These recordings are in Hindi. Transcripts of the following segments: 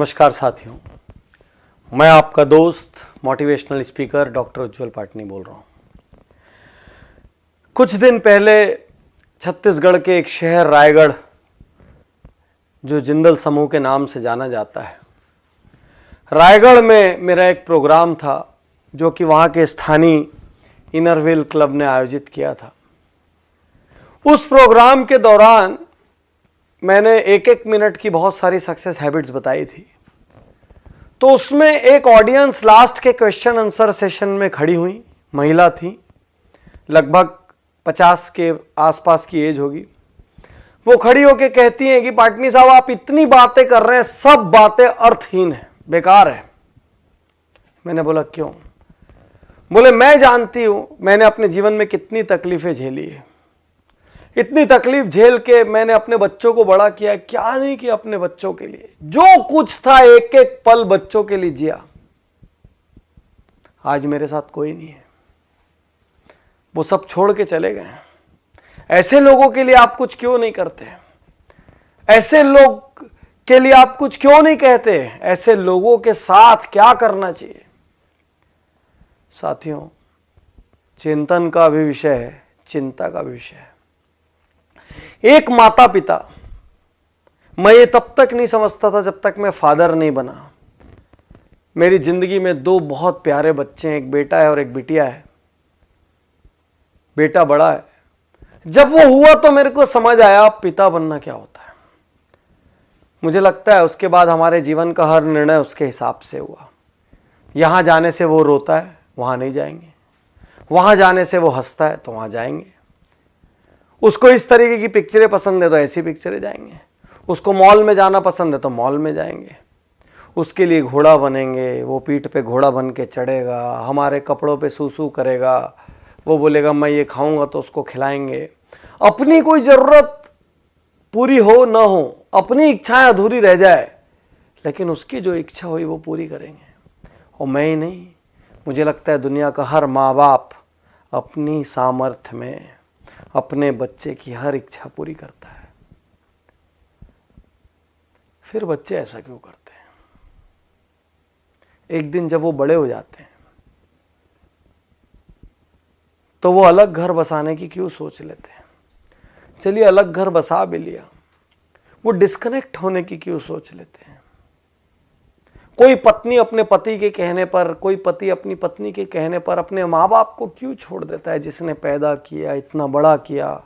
नमस्कार साथियों, मैं आपका दोस्त मोटिवेशनल स्पीकर डॉक्टर उज्जवल पाटनी बोल रहा हूँ। कुछ दिन पहले छत्तीसगढ़ के एक शहर रायगढ़, जो जिंदल समूह के नाम से जाना जाता है, रायगढ़ में मेरा एक प्रोग्राम था जो कि वहाँ के स्थानीय इनरव्हील क्लब ने आयोजित किया था। उस प्रोग्राम के दौरान मैंने एक एक मिनट की बहुत सारी सक्सेस हैबिट्स बताई थी। तो उसमें एक ऑडियंस लास्ट के क्वेश्चन आंसर सेशन में खड़ी हुई, महिला थी, लगभग 50 के आसपास की एज होगी। वो खड़ी होके कहती हैं कि पाटनी साहब, आप इतनी बातें कर रहे हैं, सब बातें अर्थहीन है, बेकार है। मैंने बोला क्यों? बोले मैं जानती हूं मैंने अपने जीवन में कितनी तकलीफें झेली है, इतनी तकलीफ झेल के मैंने अपने बच्चों को बड़ा किया, क्या नहीं किया अपने बच्चों के लिए, जो कुछ था एक एक पल बच्चों के लिए जिया। आज मेरे साथ कोई नहीं है, वो सब छोड़ के चले गए। ऐसे लोगों के लिए आप कुछ क्यों नहीं करते? ऐसे लोग के लिए आप कुछ क्यों नहीं कहते? ऐसे लोगों के साथ क्या करना चाहिए? साथियों, चिंतन का भी विषय है, चिंता का भी विषय है। एक माता पिता, मैं ये तब तक नहीं समझता था जब तक मैं फादर नहीं बना। मेरी जिंदगी में दो बहुत प्यारे बच्चे हैं, एक बेटा है और एक बिटिया है। बेटा बड़ा है। जब वो हुआ तो मेरे को समझ आया पिता बनना क्या होता है। मुझे लगता है उसके बाद हमारे जीवन का हर निर्णय उसके हिसाब से हुआ। यहां जाने से वो रोता है, वहां नहीं जाएंगे। वहां जाने से वो हंसता है तो वहां जाएंगे। उसको इस तरीके की पिक्चरें पसंद है तो ऐसी पिक्चरें जाएंगे। उसको मॉल में जाना पसंद है तो मॉल में जाएंगे। उसके लिए घोड़ा बनेंगे, वो पीठ पे घोड़ा बन के चढ़ेगा, हमारे कपड़ों पे सूसू करेगा, वो बोलेगा मैं ये खाऊंगा तो उसको खिलाएंगे। अपनी कोई ज़रूरत पूरी हो ना हो, अपनी इच्छाएं अधूरी रह जाए, लेकिन उसकी जो इच्छा हुई वो पूरी करेंगे। और मैं ही नहीं, मुझे लगता है दुनिया का हर माँ बाप अपनी सामर्थ्य में अपने बच्चे की हर इच्छा पूरी करता है। फिर बच्चे ऐसा क्यों करते हैं? एक दिन जब वो बड़े हो जाते हैं तो वो अलग घर बसाने की क्यों सोच लेते हैं? चलिए अलग घर बसा भी लिया, वो डिस्कनेक्ट होने की क्यों सोच लेते हैं? कोई पत्नी अपने पति के कहने पर, कोई पति अपनी पत्नी के कहने पर अपने माँ बाप को क्यों छोड़ देता है, जिसने पैदा किया, इतना बड़ा किया,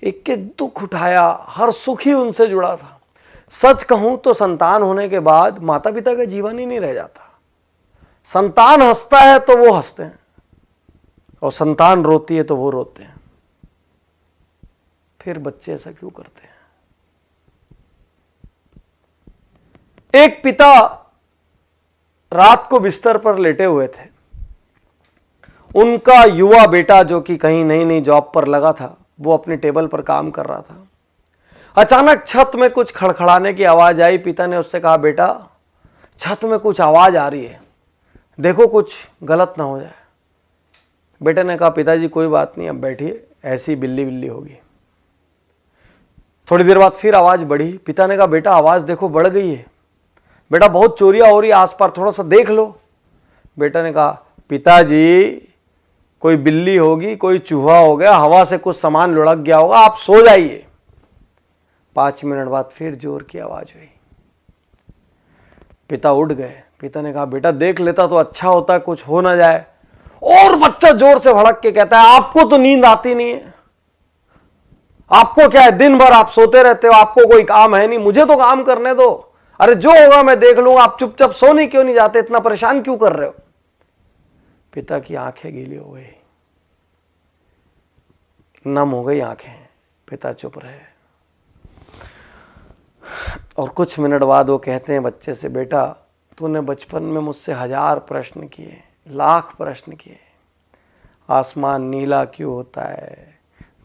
एक एक दुख उठाया, हर सुख ही उनसे जुड़ा था। सच कहूं तो संतान होने के बाद माता पिता का जीवन ही नहीं रह जाता। संतान हंसता है तो वो हंसते हैं, और संतान रोती है तो वो रोते हैं। फिर बच्चे ऐसा क्यों करते हैं? एक पिता रात को बिस्तर पर लेटे हुए थे। उनका युवा बेटा, जो कि कहीं नई नई जॉब पर लगा था, वो अपने टेबल पर काम कर रहा था। अचानक छत में कुछ खड़खड़ाने की आवाज आई। पिता ने उससे कहा, बेटा छत में कुछ आवाज आ रही है, देखो कुछ गलत ना हो जाए। बेटे ने कहा, पिताजी कोई बात नहीं, अब बैठिए, ऐसी बिल्ली बिल्ली होगी। थोड़ी देर बाद फिर आवाज बढ़ी। पिता ने कहा, बेटा आवाज देखो बढ़ गई है, बेटा बहुत चोरियां हो रही है आस पास, थोड़ा सा देख लो। बेटा ने कहा, पिताजी कोई बिल्ली होगी, कोई चूहा हो गया, हवा से कुछ सामान लुढ़क गया होगा, आप सो जाइए। 5 मिनट बाद फिर जोर की आवाज हुई। पिता उठ गए। पिता ने कहा, बेटा देख लेता तो अच्छा होता, कुछ हो ना जाए। और बच्चा जोर से भड़क के कहता है, आपको तो नींद आती नहीं है, आपको क्या है, दिन भर आप सोते रहते हो, आपको कोई काम है नहीं, मुझे तो काम करने दो, अरे जो होगा मैं देख लूंगा, आप चुपचाप सोने क्यों नहीं जाते, इतना परेशान क्यों कर रहे हो? पिता की आंखें गीली हो गई, नम हो गई आंखें। पिता चुप रहे। और कुछ मिनट बाद वो कहते हैं बच्चे से, बेटा तूने बचपन में मुझसे 1000 प्रश्न किए, लाख प्रश्न किए। आसमान नीला क्यों होता है,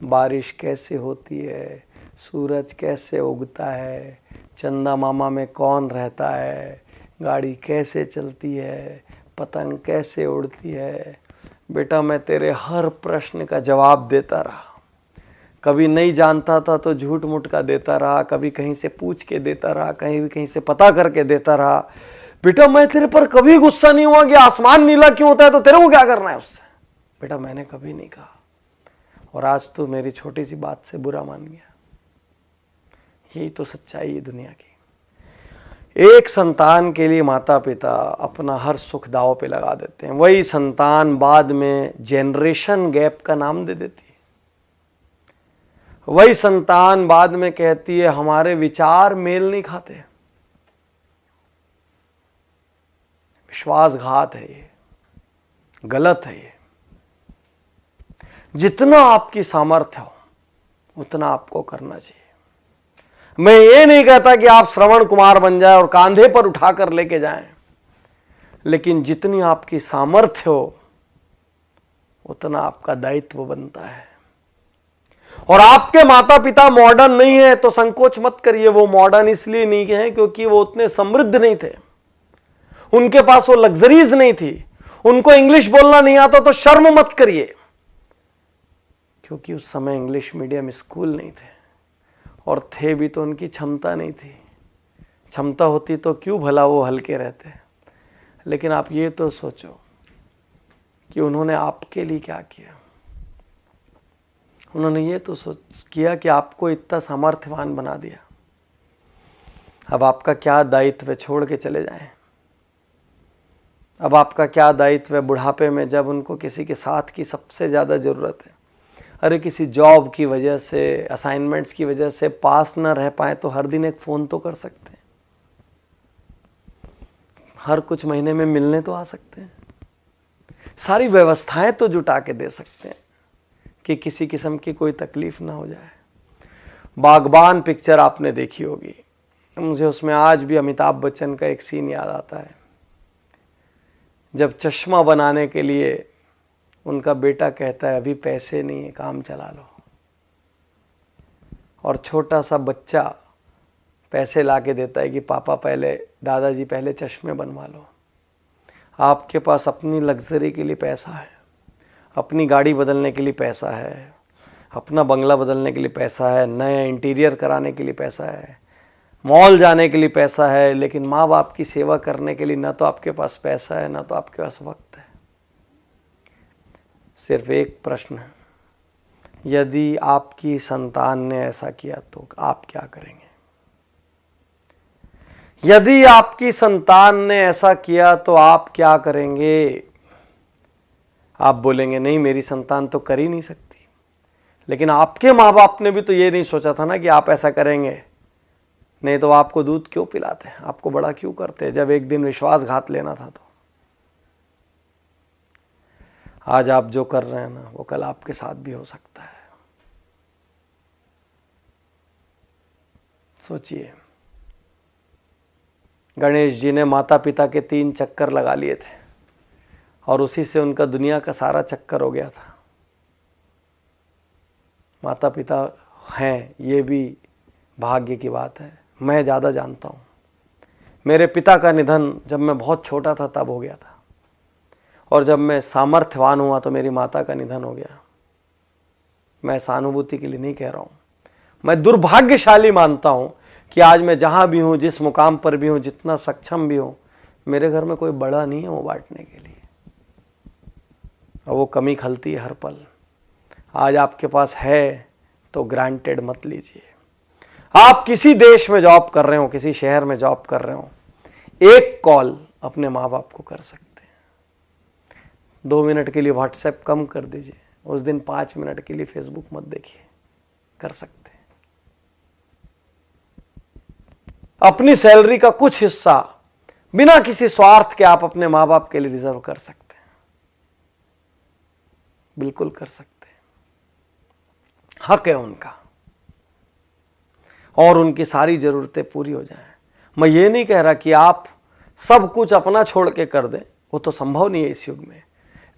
बारिश कैसे होती है, सूरज कैसे उगता है, चंदा मामा में कौन रहता है, गाड़ी कैसे चलती है, पतंग कैसे उड़ती है। बेटा मैं तेरे हर प्रश्न का जवाब देता रहा, कभी नहीं जानता था तो झूठ मूठ का देता रहा, कभी कहीं से पूछ के देता रहा, कहीं से पता करके देता रहा। बेटा मैं तेरे पर कभी गुस्सा नहीं हुआ कि आसमान नीला क्यों होता है तो तेरे को क्या करना है उससे। बेटा मैंने कभी नहीं कहा, और आज तो मेरी छोटी सी बात से बुरा मान गया। यही तो सच्चाई है दुनिया की। एक संतान के लिए माता पिता अपना हर सुख दांव पे लगा देते हैं, वही संतान बाद में जेनरेशन गैप का नाम दे देती है। वही संतान बाद में कहती है हमारे विचार मेल नहीं खाते। विश्वासघात है ये, गलत है ये। जितना आपकी सामर्थ्य हो उतना आपको करना चाहिए। मैं ये नहीं कहता कि आप श्रवण कुमार बन जाए और कांधे पर उठाकर लेके जाएं, लेकिन जितनी आपकी सामर्थ्य हो उतना आपका दायित्व बनता है। और आपके माता पिता मॉडर्न नहीं है तो संकोच मत करिए। वो मॉडर्न इसलिए नहीं है क्योंकि वो उतने समृद्ध नहीं थे, उनके पास वो लग्जरीज नहीं थी, उनको इंग्लिश बोलना नहीं आता तो शर्म मत करिए, क्योंकि उस समय इंग्लिश मीडियम स्कूल नहीं थे, और थे भी तो उनकी क्षमता नहीं थी। क्षमता होती तो क्यों भला वो हल्के रहते। लेकिन आप ये तो सोचो कि उन्होंने आपके लिए क्या किया। उन्होंने ये तो किया कि आपको इतना सामर्थ्यवान बना दिया। अब आपका क्या दायित्व है, छोड़ के चले जाएं। अब आपका क्या दायित्व है बुढ़ापे में, जब उनको किसी के साथ की सबसे ज़्यादा ज़रूरत है। अरे किसी जॉब की वजह से, असाइनमेंट्स की वजह से पास ना रह पाए तो हर दिन एक फ़ोन तो कर सकते हैं, हर कुछ महीने में मिलने तो आ सकते हैं, सारी व्यवस्थाएं तो जुटा के दे सकते हैं कि किसी किस्म की कोई तकलीफ ना हो जाए। बागबान पिक्चर आपने देखी होगी, मुझे उसमें आज भी अमिताभ बच्चन का एक सीन याद आता है, जब चश्मा बनाने के लिए उनका बेटा कहता है अभी पैसे नहीं है, काम चला लो, और छोटा सा बच्चा पैसे ला के देता है कि पापा पहले, दादाजी पहले चश्मे बनवा लो। आपके पास अपनी लग्जरी के लिए पैसा है, अपनी गाड़ी बदलने के लिए पैसा है, अपना बंगला बदलने के लिए पैसा है, नया इंटीरियर कराने के लिए पैसा है, मॉल जाने के लिए पैसा है, लेकिन माँ बाप की सेवा करने के लिए ना तो आपके पास पैसा है ना तो आपके पास वक्त है। सिर्फ एक प्रश्न है, यदि आपकी संतान ने ऐसा किया तो आप क्या करेंगे? यदि आपकी संतान ने ऐसा किया तो आप क्या करेंगे? आप बोलेंगे नहीं मेरी संतान तो कर ही नहीं सकती, लेकिन आपके माँ बाप ने भी तो ये नहीं सोचा था ना कि आप ऐसा करेंगे, नहीं तो आपको दूध क्यों पिलाते, आपको बड़ा क्यों करते जब एक दिन विश्वासघात लेना था। तो आज आप जो कर रहे हैं ना वो कल आपके साथ भी हो सकता है। सोचिए, गणेश जी ने माता पिता के 3 चक्कर लगा लिए थे और उसी से उनका दुनिया का सारा चक्कर हो गया था। माता पिता हैं ये भी भाग्य की बात है, मैं ज़्यादा जानता हूँ। मेरे पिता का निधन जब मैं बहुत छोटा था तब हो गया था, और जब मैं सामर्थ्यवान हुआ तो मेरी माता का निधन हो गया। मैं सहानुभूति के लिए नहीं कह रहा हूँ, मैं दुर्भाग्यशाली मानता हूँ कि आज मैं जहाँ भी हूँ, जिस मुकाम पर भी हूँ, जितना सक्षम भी हूँ, मेरे घर में कोई बड़ा नहीं है वो बांटने के लिए, और वो कमी खलती है हर पल। आज आपके पास है तो ग्रांटेड मत लीजिए। आप किसी देश में जॉब कर रहे हो, किसी शहर में जॉब कर रहे हो, एक कॉल अपने माँ बाप को कर सकते हैं। 2 मिनट के लिए व्हाट्सएप कम कर दीजिए, उस दिन 5 मिनट के लिए फेसबुक मत देखिए, कर सकते हैं। अपनी सैलरी का कुछ हिस्सा बिना किसी स्वार्थ के आप अपने माँ बाप के लिए रिजर्व कर सकते हैं, बिल्कुल कर सकते हैं, हक है उनका, और उनकी सारी ज़रूरतें पूरी हो जाएं। मैं ये नहीं कह रहा कि आप सब कुछ अपना छोड़ के कर दें, वो तो संभव नहीं है इस युग में,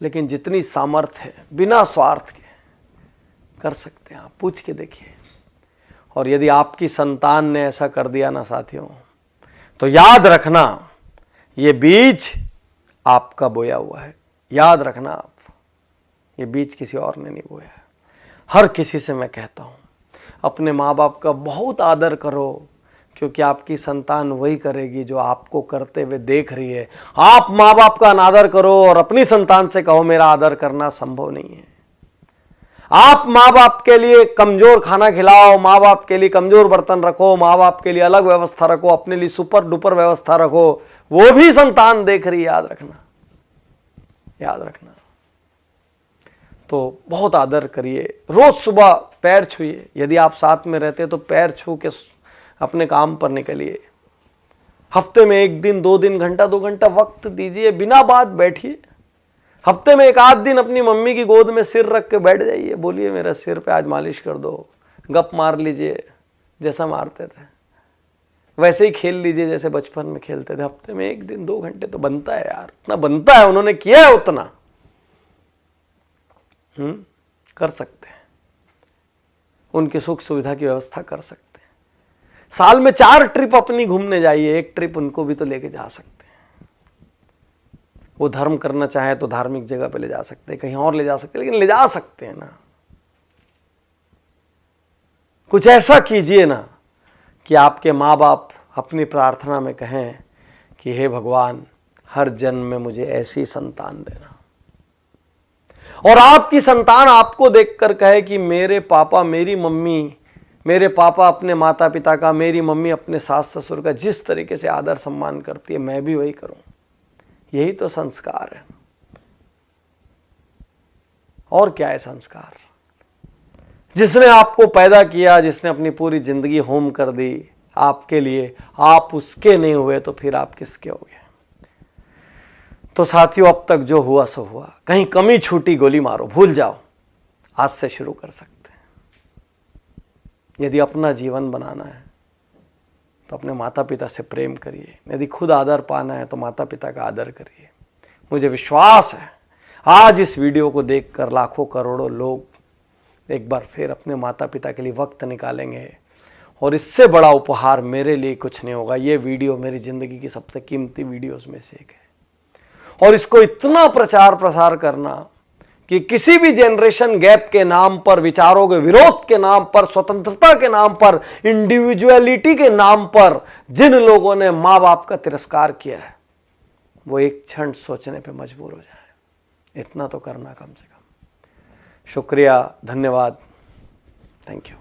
लेकिन जितनी सामर्थ्य है बिना स्वार्थ के कर सकते हैं आप, पूछ के देखिए। और यदि आपकी संतान ने ऐसा कर दिया ना साथियों, तो याद रखना ये बीज आपका बोया हुआ है, याद रखना आप, ये बीज किसी और ने नहीं बोया है। हर किसी से मैं कहता हूँ, अपने माँ बाप का बहुत आदर करो, क्योंकि आपकी संतान वही करेगी जो आपको करते हुए देख रही है। आप माँ बाप का अनादर करो और अपनी संतान से कहो मेरा आदर करना संभव नहीं है। आप माँ बाप के लिए कमजोर खाना खिलाओ, माँ बाप के लिए कमजोर बर्तन रखो, माँ बाप के लिए अलग व्यवस्था रखो, अपने लिए सुपर डुपर व्यवस्था रखो, वो भी संतान देख रही है, याद रखना, याद रखना। तो बहुत आदर करिए, रोज सुबह पैर छूइए, यदि आप साथ में रहते तो पैर छू के अपने काम पर निकलिए। हफ्ते में 1 दिन 2 दिन घंटा 2 घंटा वक्त दीजिए, बिना बात बैठिए। हफ्ते में 1 आध दिन अपनी मम्मी की गोद में सिर रख के बैठ जाइए, बोलिए मेरा सिर पे आज मालिश कर दो, गप मार लीजिए जैसा मारते थे, वैसे ही खेल लीजिए जैसे बचपन में खेलते थे। हफ्ते में 1 दिन 2 घंटे तो बनता है यार, उतना बनता है, उन्होंने किया है उतना। कर सकते हैं, उनकी सुख सुविधा की व्यवस्था कर सकते हैं। साल में 4 ट्रिप अपनी घूमने जाइए, 1 ट्रिप उनको भी तो लेके जा सकते हैं। वो धर्म करना चाहे तो धार्मिक जगह पे ले जा सकते हैं, कहीं और ले जा सकते हैं, लेकिन ले जा सकते हैं ना। कुछ ऐसा कीजिए ना कि आपके माँ बाप अपनी प्रार्थना में कहें कि हे भगवान, हर जन्म में मुझे ऐसी संतान देना। और आपकी संतान आपको देखकर कहे कि मेरे पापा मेरी मम्मी, मेरे पापा अपने माता पिता का, मेरी मम्मी अपने सास ससुर का जिस तरीके से आदर सम्मान करती है, मैं भी वही करूं। यही तो संस्कार है। और क्या है संस्कार? जिसने आपको पैदा किया, जिसने अपनी पूरी जिंदगी होम कर दी आपके लिए, आप उसके नहीं हुए तो फिर आप किसके हो गए? तो साथियों, अब तक जो हुआ सो हुआ। कहीं कमी छूटी गोली मारो, भूल जाओ, आज से शुरू कर सकते हैं। यदि अपना जीवन बनाना है तो अपने माता पिता से प्रेम करिए, यदि खुद आदर पाना है तो माता पिता का आदर करिए। मुझे विश्वास है आज इस वीडियो को देखकर लाखों करोड़ों लोग एक बार फिर अपने माता पिता के लिए वक्त निकालेंगे, और इससे बड़ा उपहार मेरे लिए कुछ नहीं होगा। ये वीडियो मेरी जिंदगी की सबसे कीमती वीडियोस में से एक है, और इसको इतना प्रचार प्रसार करना कि किसी भी जनरेशन गैप के नाम पर, विचारों के विरोध के नाम पर, स्वतंत्रता के नाम पर, इंडिविजुअलिटी के नाम पर जिन लोगों ने माँ बाप का तिरस्कार किया है, वो एक क्षण सोचने पे मजबूर हो जाए। इतना तो करना कम से कम। शुक्रिया, धन्यवाद, थैंक यू।